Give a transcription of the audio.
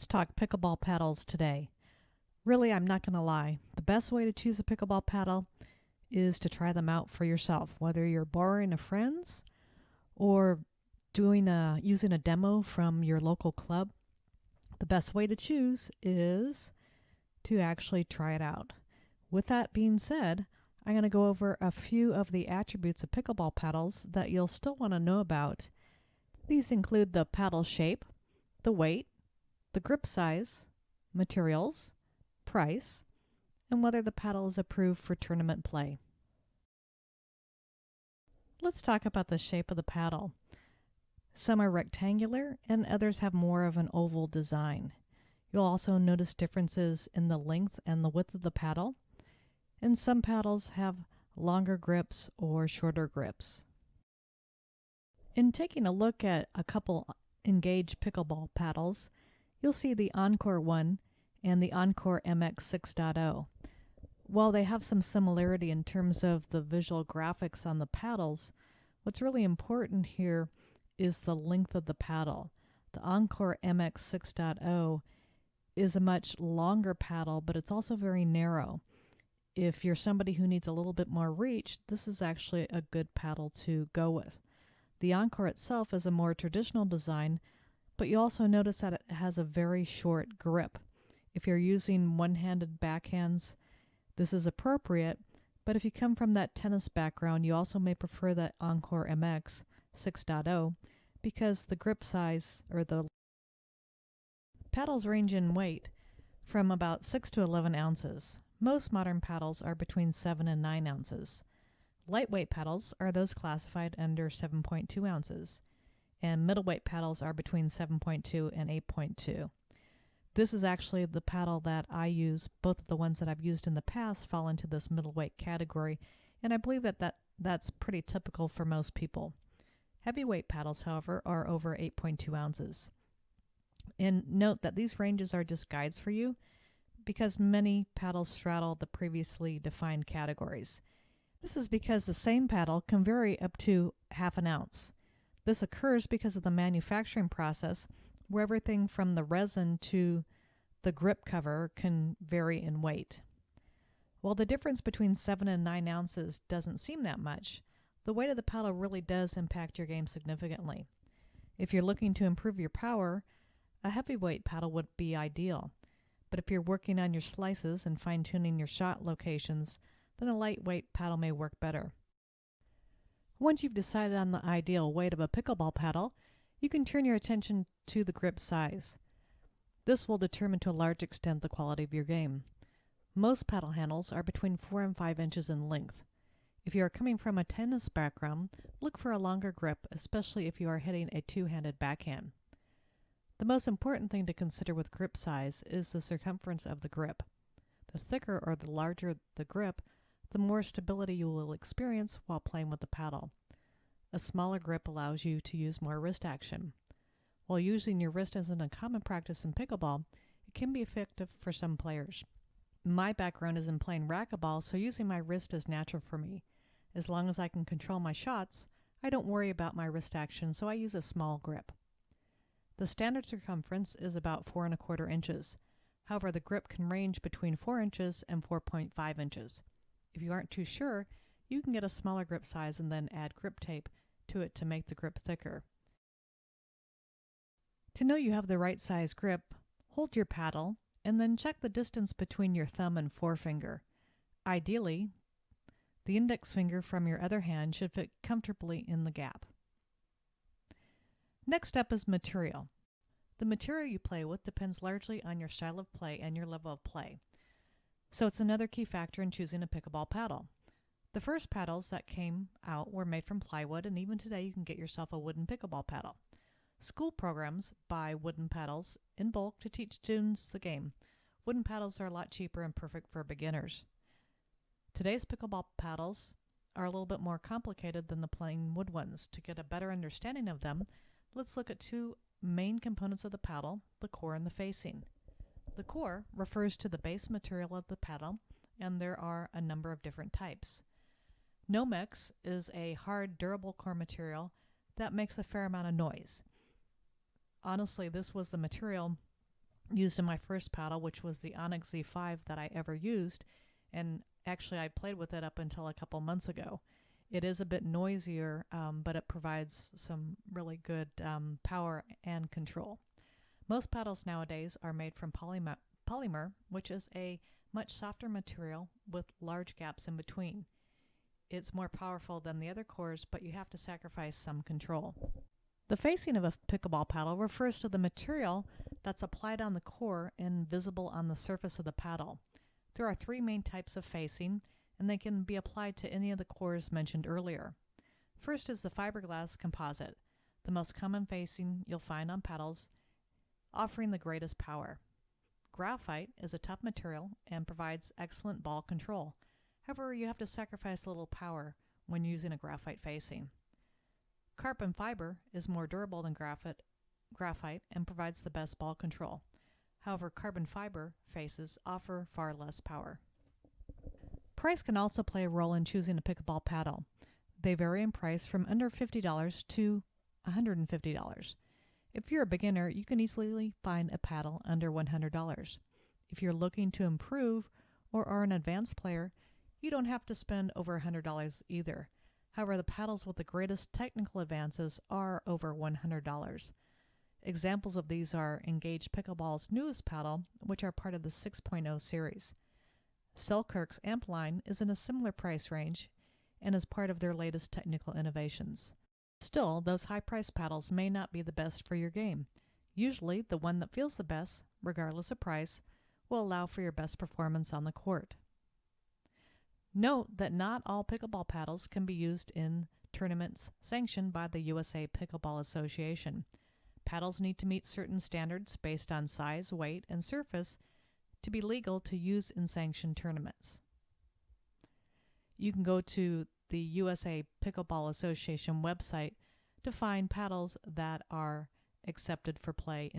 Let's talk pickleball paddles today. Really, I'm not going to lie. The best way to choose a pickleball paddle is to try them out for yourself, whether you're borrowing a friend's or using a demo from your local club. The best way to choose is to actually try it out. With that being said, I'm going to go over a few of the attributes of pickleball paddles that you'll still want to know about. These include the paddle shape, the weight, the grip size, materials, price, and whether the paddle is approved for tournament play. Let's talk about the shape of the paddle. Some are rectangular and others have more of an oval design. You'll also notice differences in the length and the width of the paddle, and some paddles have longer grips or shorter grips. In taking a look at a couple Engage pickleball paddles, you'll see the Encore 1 and the Encore MX 6.0. While they have some similarity in terms of the visual graphics on the paddles, what's really important here is the length of the paddle. The Encore MX 6.0 is a much longer paddle, but it's also very narrow. If you're somebody who needs a little bit more reach, this is actually a good paddle to go with. The Encore itself is a more traditional design, but you also notice that it has a very short grip. If you're using one-handed backhands, this is appropriate, but if you come from that tennis background, you also may prefer that Encore MX 6.0 because the grip size or the paddles range in weight from about 6 to 11 ounces. Most modern paddles are between 7 and 9 ounces. Lightweight paddles are those classified under 7.2 ounces, and middleweight paddles are between 7.2 and 8.2. This is actually the paddle that I use. Both of the ones that I've used in the past fall into this middleweight category, and I believe that's pretty typical for most people. Heavyweight paddles, however, are over 8.2 ounces. And note that these ranges are just guides for you because many paddles straddle the previously defined categories. This is because the same paddle can vary up to half an ounce. This occurs because of the manufacturing process where everything from the resin to the grip cover can vary in weight. While the difference between 7 and 9 ounces doesn't seem that much, the weight of the paddle really does impact your game significantly. If you're looking to improve your power, a heavyweight paddle would be ideal. But if you're working on your slices and fine-tuning your shot locations, then a lightweight paddle may work better. Once you've decided on the ideal weight of a pickleball paddle, you can turn your attention to the grip size. This will determine to a large extent the quality of your game. Most paddle handles are between 4 and 5 inches in length. If you are coming from a tennis background, look for a longer grip, especially if you are hitting a two-handed backhand. The most important thing to consider with grip size is the circumference of the grip. The thicker or the larger the grip, the more stability you will experience while playing with the paddle. A smaller grip allows you to use more wrist action. While using your wrist isn't a common practice in pickleball, it can be effective for some players. My background is in playing racquetball, so using my wrist is natural for me. As long as I can control my shots, I don't worry about my wrist action, so I use a small grip. The standard circumference is about 4 1/4 inches. However, the grip can range between 4 inches and 4.5 inches. If you aren't too sure, you can get a smaller grip size and then add grip tape to it to make the grip thicker. To know you have the right size grip, hold your paddle and then check the distance between your thumb and forefinger. Ideally, the index finger from your other hand should fit comfortably in the gap. Next up is material. The material you play with depends largely on your style of play and your level of play. So it's another key factor in choosing a pickleball paddle. The first paddles that came out were made from plywood, and even today you can get yourself a wooden pickleball paddle. School programs buy wooden paddles in bulk to teach students the game. Wooden paddles are a lot cheaper and perfect for beginners. Today's pickleball paddles are a little bit more complicated than the plain wood ones. To get a better understanding of them, let's look at two main components of the paddle, the core and the facing. The core refers to the base material of the paddle, and there are a number of different types. Nomex is a hard, durable core material that makes a fair amount of noise. Honestly, this was the material used in my first paddle, which was the Onyx Z5 that I ever used, and actually I played with it up until a couple months ago. It is a bit noisier, but it provides some really good power and control. Most paddles nowadays are made from polymer, which is a much softer material with large gaps in between. It's more powerful than the other cores, but you have to sacrifice some control. The facing of a pickleball paddle refers to the material that's applied on the core and visible on the surface of the paddle. There are three main types of facing, and they can be applied to any of the cores mentioned earlier. First is the fiberglass composite, the most common facing you'll find on paddles, offering the greatest power. Graphite is a tough material and provides excellent ball control. However, you have to sacrifice a little power when using a graphite facing. Carbon fiber is more durable than graphite and provides the best ball control. However, carbon fiber faces offer far less power. Price can also play a role in choosing a pickleball paddle. They vary in price from under $50 to $150. If you're a beginner, you can easily find a paddle under $100. If you're looking to improve or are an advanced player, you don't have to spend over $100 either. However, the paddles with the greatest technical advances are over $100. Examples of these are Engage Pickleball's newest paddle, which are part of the 6.0 series. Selkirk's Amp line is in a similar price range and is part of their latest technical innovations. Still, those high-priced paddles may not be the best for your game. Usually, the one that feels the best, regardless of price, will allow for your best performance on the court. Note that not all pickleball paddles can be used in tournaments sanctioned by the USA Pickleball Association. Paddles need to meet certain standards based on size, weight, and surface to be legal to use in sanctioned tournaments. You can go to the USA Pickleball Association website to find paddles that are accepted for play